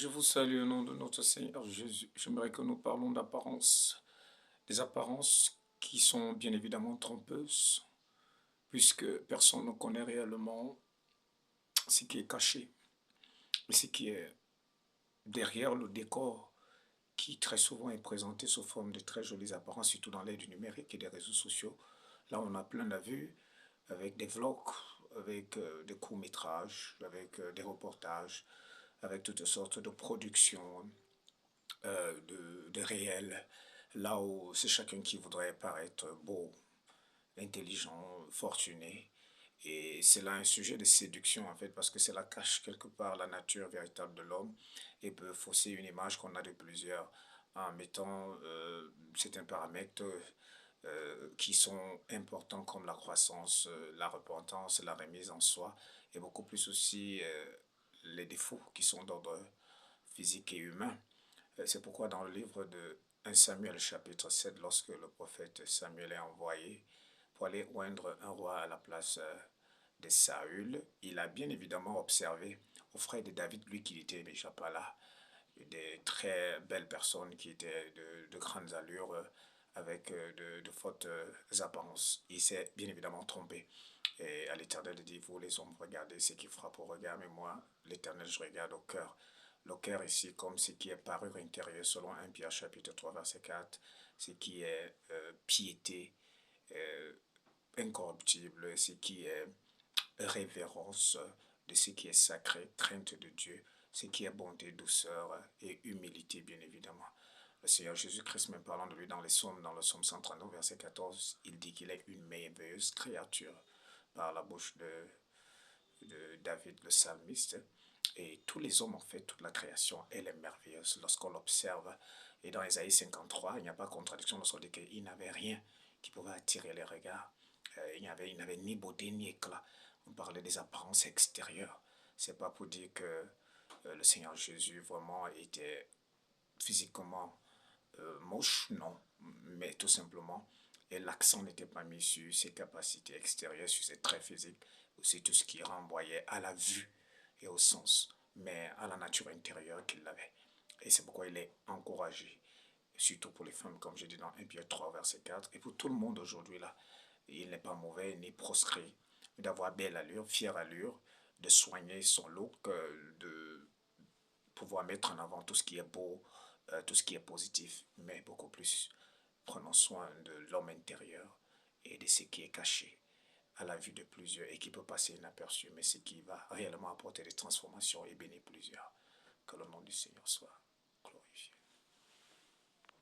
Je vous salue au nom de notre Seigneur Jésus. J'aimerais que nous parlons d'apparence, des apparences qui sont bien évidemment trompeuses, puisque personne ne connaît réellement ce qui est caché, et ce qui est derrière le décor, qui très souvent est présenté sous forme de très jolies apparences, surtout dans l'ère du numérique et des réseaux sociaux. Là, on a plein de vues avec des vlogs, avec des courts-métrages, avec des reportages, avec toutes sortes de productions, de réel, là où c'est chacun qui voudrait paraître beau, intelligent, fortuné. Et c'est là un sujet de séduction en fait, parce que cela cache quelque part la nature véritable de l'homme et peut fausser une image qu'on a de plusieurs en mettant certains paramètres qui sont importants comme la croissance, la repentance, la remise en soi et beaucoup plus aussi les défauts qui sont d'ordre physique et humain. C'est pourquoi dans le livre de 1 Samuel chapitre 7, lorsque le prophète Samuel est envoyé pour aller oindre un roi à la place de Saül, il a bien évidemment observé au frère de David, lui qui était déjà pas là, des très belles personnes qui étaient de grandes allures, avec de fortes apparences. Il s'est bien évidemment trompé. Et à l'Éternel, il dit, vous les hommes, regardez ce qui frappe au regard, mais moi, l'Éternel, je regarde au cœur. Le cœur ici, comme ce qui est parure intérieure, selon 1 Pierre chapitre 3, verset 4, ce qui est piété, euh, incorruptible, ce qui est révérence de ce qui est sacré, crainte de Dieu, ce qui est bonté, douceur et humilité, bien évidemment. Le Seigneur Jésus-Christ, même parlant de lui dans les psaumes, dans le psaume 139, verset 14, il dit qu'il est une merveilleuse créature par la bouche de David, le psalmiste. Et tous les hommes, en fait, toute la création, elle est merveilleuse lorsqu'on l'observe. Et dans Ésaïe 53, il n'y a pas de contradiction lorsqu'on dit qu'il n'avait rien qui pouvait attirer les regards. Il n'avait ni beauté ni éclat. On parlait des apparences extérieures. C'est pas pour dire que le Seigneur Jésus vraiment était physiquement moche, non, mais tout simplement, et l'accent n'était pas mis sur ses capacités extérieures, sur ses traits physiques, aussi tout ce qui renvoyait à la vue et au sens, mais à la nature intérieure qu'il avait. Et c'est pourquoi il est encouragé, surtout pour les femmes, comme j'ai dit dans 1 Pierre 3, verset 4, et pour tout le monde aujourd'hui là. Il n'est pas mauvais ni proscrit d'avoir belle allure, fière allure, de soigner son look, de pouvoir mettre en avant tout ce qui est beau, tout ce qui est positif, mais beaucoup plus prenons soin de l'homme intérieur et de ce qui est caché à la vue de plusieurs et qui peut passer inaperçu, mais ce qui va réellement apporter des transformations et bénir plusieurs. Que le nom du Seigneur soit